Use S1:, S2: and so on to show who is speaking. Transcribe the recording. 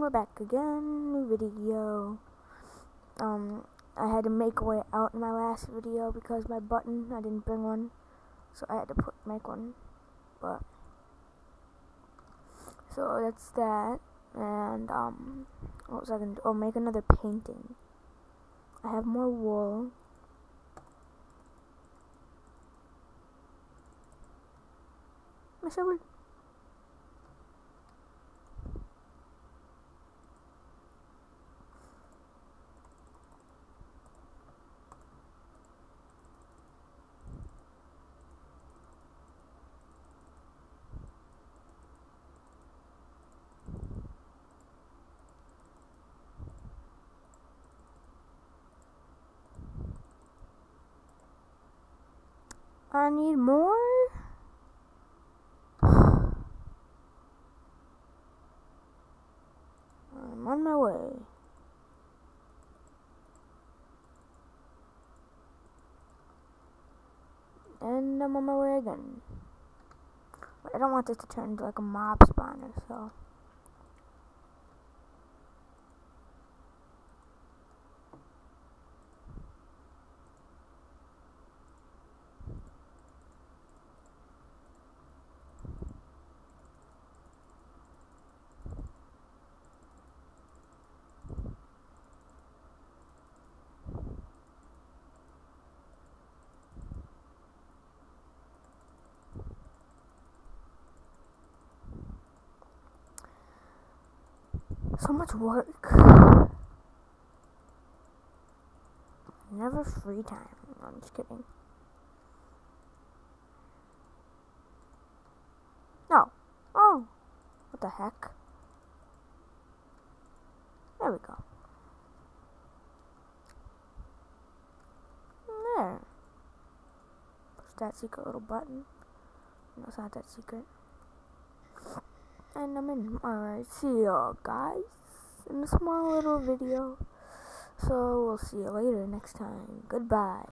S1: we're back again. New video. I had to make a way out in my last video because my button, I didn't bring one, so I had to make one. But so that's that. And what was I gonna do? Oh, make another painting. I have more wool. My shovel. I need more. I'm on my way. And I'm on my way again. But I don't want this to turn into like a mob spawner, so. So much work. Never free time. I'm just kidding. No. Oh. What the heck? There we go. There. Push that secret little button. No, it's not that secret. And I'm in. Alright, see y'all guys in a small little video. So we'll see you later next time. Goodbye.